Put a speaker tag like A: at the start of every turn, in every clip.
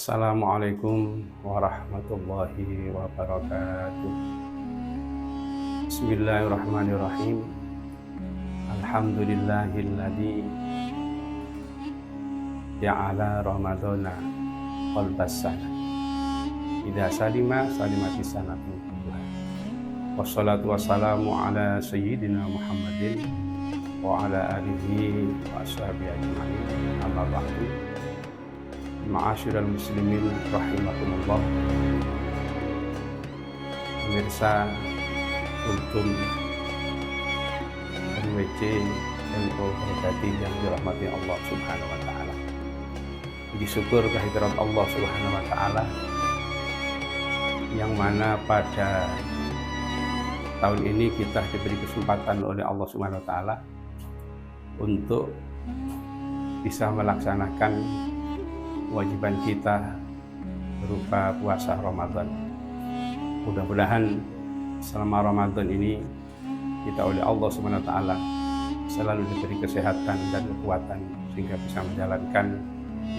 A: Assalamualaikum warahmatullahi wabarakatuh. Bismillahirrahmanirrahim. Alhamdulillahilladzi ja'ala ramadhana qalbas sana. Idza salima salimati sanatu kulluha. Wassalatu wassalamu ala sayyidina Muhammadin wa ala alihi wa ashabihi ajma'in. Amma ba'du. Ma'asyiral muslimin rahimakumullah. Pemirsa Kultum NWC NU Berkati yang dirahmati Allah Subhanahu wa taala. Puji syukur kehadirat Allah Subhanahu wa taala yang mana pada tahun ini kita diberi kesempatan oleh Allah Subhanahu wa taala untuk bisa melaksanakan kewajiban kita berupa puasa Ramadan. Mudah-mudahan selama Ramadan ini kita oleh Allah Subhanahu wa taala selalu diberi kesehatan dan kekuatan sehingga bisa menjalankan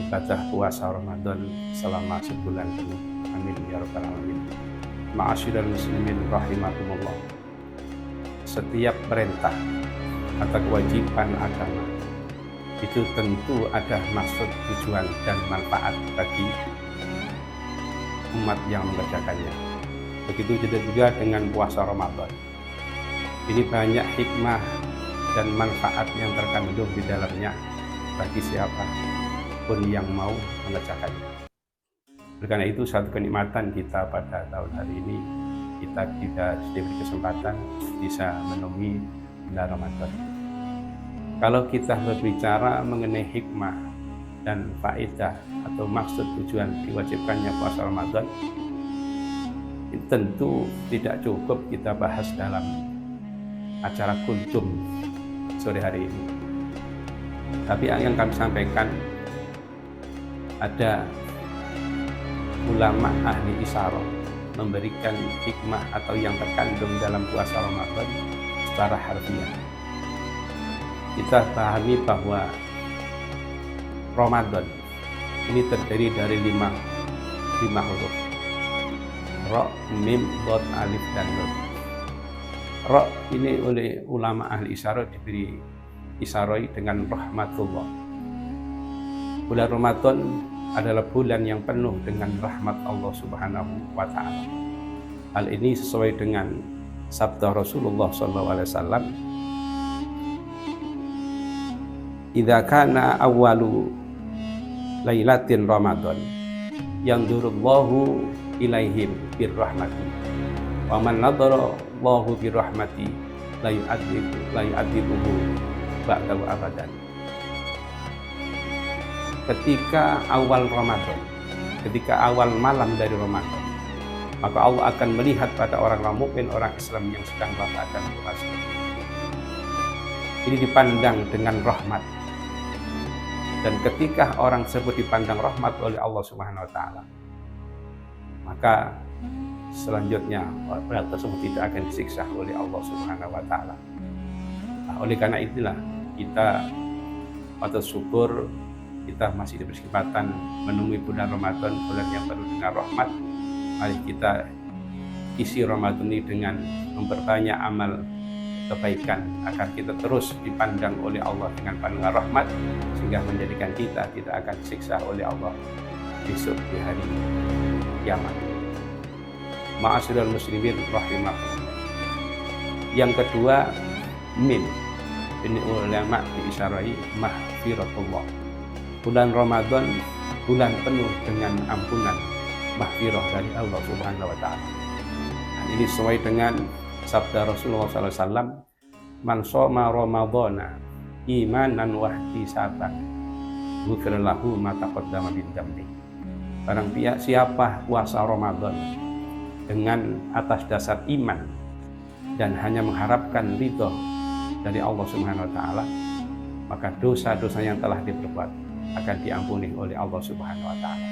A: ibadah puasa Ramadan selama sebulan penuh. Amin ya rabbal alamin. Ma'asyiral muslimin rahimakumullah. Setiap perintah atau kewajiban agama itu tentu ada maksud, tujuan, dan manfaat bagi umat yang mengerjakannya. Begitu juga dengan puasa Ramadan. Ini banyak hikmah dan manfaat yang terkandung di dalamnya bagi siapa pun yang mau mengerjakannya. Oleh karena itu, satu kenikmatan kita pada tahun hari ini, kita diberi kesempatan bisa menemui bulan Ramadan. Kalau kita berbicara mengenai hikmah dan faedah atau maksud tujuan diwajibkannya puasa Ramadan, tentu tidak cukup kita bahas dalam acara Kultum sore hari ini. Tapi yang kami sampaikan, ada ulama ahli isyarah memberikan hikmah atau yang terkandung dalam puasa Ramadan secara harfiah. Kita pahami bahwa Ramadan ini terdiri dari lima huruf. Ra, mim, dot, alif, dan nun. Ra ini oleh ulama ahli isyarah diberi isyarai dengan rahmatullah. Bulan Ramadan adalah bulan yang penuh dengan rahmat Allah Subhanahu wa taala. Hal ini sesuai dengan sabda Rasulullah SAW. Idza kana awwalu lailatin Ramadan yanzurullahu ilaihim birrahmati wa man nadara Allahu birrahmati la yu'adzibuhu ba'dahu abadan. Ketika awal Ramadan, ketika awal malam dari Ramadan, maka Allah akan melihat pada orang-orang mukmin, orang Islam yang sedang melaksanakan puasa. Ini dipandang dengan rahmat. Dan ketika orang tersebut dipandang rahmat oleh Allah Subhanahu wa taala, maka selanjutnya orang tersebut tidak akan disiksa oleh Allah Subhanahu wa taala. Nah, oleh karena itulah kita patut syukur kita masih diberi kesempatan menemui bulan Ramadan, bulan yang penuh dengan rahmat. Mari kita isi Ramadan ini dengan memperbanyak amal kebaikan agar kita terus dipandang oleh Allah dengan pandangan rahmat sehingga menjadikan kita tidak akan disiksa oleh Allah besok di hari kiamat. Ma'asyiral muslimin rahimakumullah. Yang kedua, mim. Ini ulama diisyarai mahfiratullah. Bulan Ramadan bulan penuh dengan ampunan, mahfirah dari Allah Subhanahu wa taala. Ini sesuai dengan sabda Rasulullah SAW, man shoma Ramadhana imanan wa ihtisaban ghufira lahu ma taqaddama min dzambi. Barang siapa puasa Ramadan dengan atas dasar iman dan hanya mengharapkan ridho dari Allah Subhanahu wa taala, maka dosa-dosa yang telah diperbuat akan diampuni oleh Allah Subhanahu wa taala.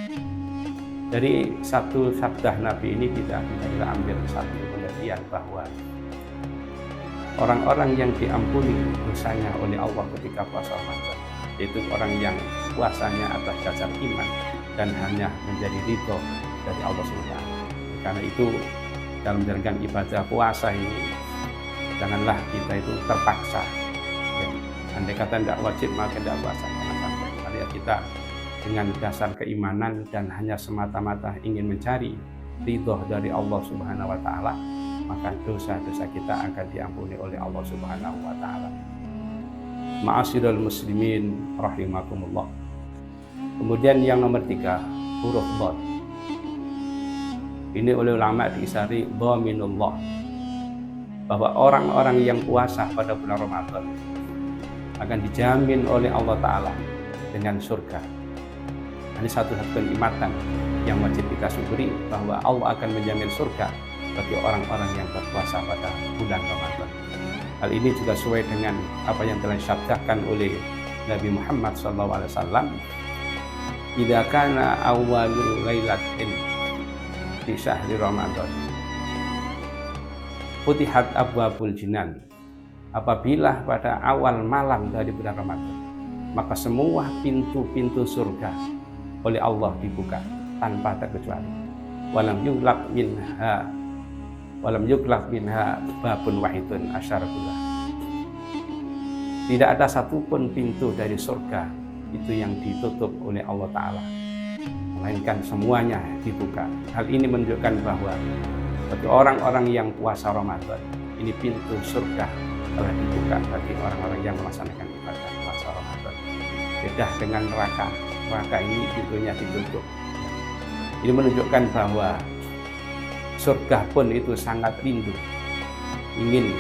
A: Dari satu sabda Nabi ini kita ambil satu pengertian bahwa orang-orang yang diampuni dosanya oleh Allah ketika puasa Ramadan, yaitu orang yang puasanya atas dasar iman dan hanya menjadi ridho dari Allah SWT. Karena itu dalam menjalankan ibadah puasa ini janganlah kita itu terpaksa. Ya. Andai kata tidak wajib maka tidak puasa, jangan sampai. Karena kita dengan dasar keimanan dan hanya semata-mata ingin mencari ridho dari Allah Subhanahu wa taala, maka dosa-dosa kita akan diampuni oleh Allah Subhanahu wa taala. Ma'asyiral muslimin rahimakumullah. Kemudian yang nomor 3, huruf dhad. Ini oleh ulama diisari dhaminullah, bahwa orang-orang yang puasa pada bulan Ramadan akan dijamin oleh Allah taala dengan surga. Ini satu kenikmatan yang wajib kita syukuri, bahwa Allah akan menjamin surga bagi orang-orang yang berpuasa pada bulan Ramadan. Hal ini juga sesuai dengan apa yang telah disabdakan oleh Nabi Muhammad SAW. Idza kana awwalul lailatin fi syahri Ramadan futihat abwabul jinan. Apabila pada awal malam dari bulan Ramadan, maka semua pintu-pintu surga oleh Allah dibuka tanpa terkecuali. Walam yuglaq minha babun wahidun asyarabullah. Tidak ada satupun pintu dari surga itu yang ditutup oleh Allah Ta'ala, melainkan semuanya dibuka. Hal ini menunjukkan bahwa bagi orang-orang yang puasa Ramadan, ini pintu surga telah dibuka bagi orang-orang yang melaksanakan ibadah puasa Ramadan. Beda dengan neraka. Neraka ini pintunya ditutup. Ini menunjukkan bahwa surga pun itu sangat rindu, ingin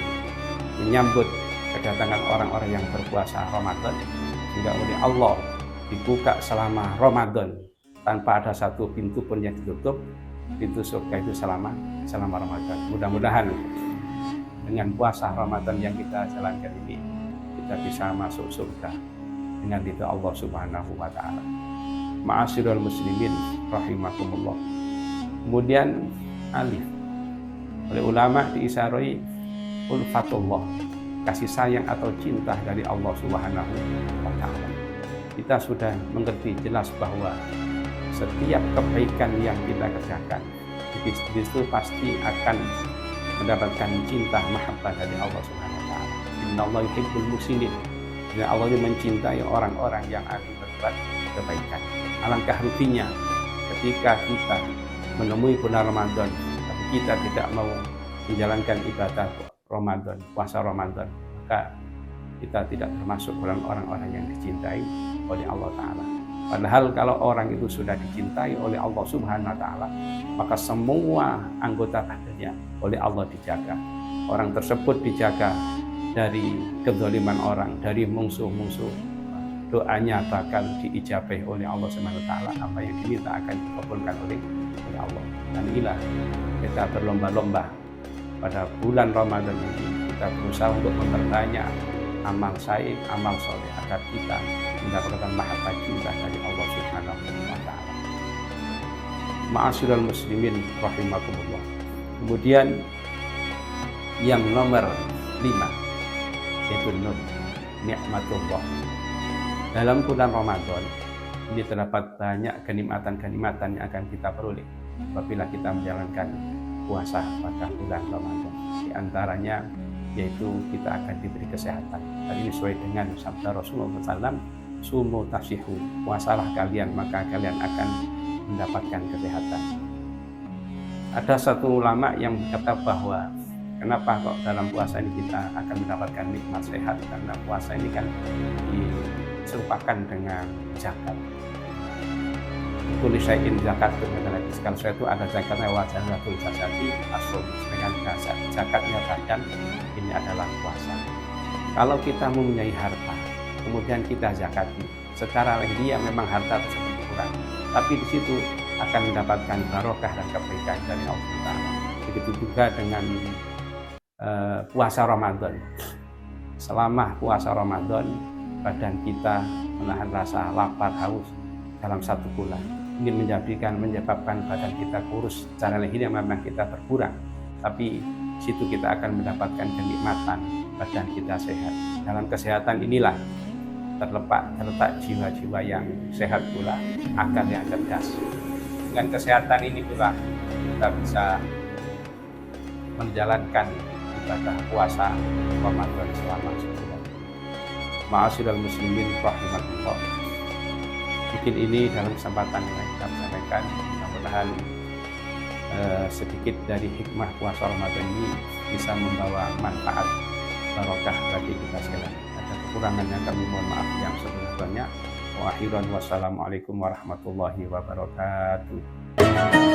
A: menyambut kedatangan orang-orang yang berpuasa Ramadan, sehingga oleh Allah dibuka selama Ramadan tanpa ada satu pintu pun yang ditutup, pintu surga itu selama Ramadan. Mudah-mudahan dengan puasa Ramadan yang kita jalankan ini, kita bisa masuk surga dengan ridha Allah Subhanahu wa taala. Ma'asyiral muslimin rahimakumullah. Kemudian alif, oleh ulama diisarai ulfatullah, kasih sayang atau cinta dari Allah Subhanahu wa taala. Kita sudah mengerti jelas bahwa setiap kebaikan yang kita kerjakan itu pasti akan mendapatkan cinta mahabbah dari Allah Subhanahu wa taala. Innallaha yuhibbul muhsinin. Dan Allah mencintai orang-orang yang akan berbuat kebaikan. Alangkah ruginya ketika kita menemui bulan Ramadan, tapi kita tidak mau menjalankan ibadah Ramadan, puasa Ramadan, maka kita tidak termasuk orang-orang yang dicintai oleh Allah Ta'ala. Padahal kalau orang itu sudah dicintai oleh Allah Subhanahu wa Ta'ala, maka semua anggota badannya oleh Allah dijaga. Orang tersebut dijaga dari kezaliman orang, dari musuh-musuh. Doanya bakal diijabahi oleh Allah Subhanahu wa taala. Apa yang diminta akan dikabulkan oleh Allah. Dan inilah kita berlomba-lomba pada bulan Ramadan ini, kita berusaha untuk memperbanyak amal saleh, amal soleh, agar kita mendapatkan mahabbah cinta dari Allah Subhanahu wa taala. Ma'asyiral muslimin rahimakumullah. Kemudian yang nomor 5, yaitu nikmatullah. Dalam bulan Ramadan ini terdapat banyak kenikmatan-kenikmatan yang akan kita peroleh apabila kita menjalankan puasa pada bulan Ramadan. Di antaranya yaitu kita akan diberi kesehatan. Hal ini sesuai dengan sabda Rasulullah SAW, sumu tasyihu, puasalah kalian maka kalian akan mendapatkan kesehatan. Ada satu ulama yang berkata bahwa kenapa kok dalam puasa ini kita akan mendapatkan nikmat sehat, karena puasa ini kan diserupakan dengan zakat. Kulli syai'in zakat, segala sesuatu ada zakatnya, wajah zatul jasadi asrum, dengan zakatnya badan, ini adalah puasa. Kalau kita mempunyai harta, kemudian kita zakati, secara dia memang harta tersebut kurang, tapi di situ akan mendapatkan barokah dan kebaikan dari Allah Taala. Begitu juga dengan puasa Ramadan. Selama puasa Ramadan, badan kita menahan rasa lapar, haus dalam 1 bulan. Ini menyebabkan badan kita kurus. Secara lahir memang kita berkurang, tapi situ kita akan mendapatkan kenikmatan badan kita sehat. Dalam kesehatan inilah terletak jiwa-jiwa yang sehat pula, akal yang cerdas. Dengan kesehatan ini pula kita bisa menjalankan ibadah puasa Ramadan selama sebulan. Ma'asyiral muslimin rahimakumullah. Mungkin ini dalam kesempatan yang kita sampaikan, mudah-mudahan sedikit dari hikmah puasa Ramadan ini bisa membawa manfaat barokah bagi kita sekalian. Ada kekurangannya kami mohon maaf yang sebelum-sebelumnya. Wa akhiran wassalamualaikum warahmatullahi wabarakatuh.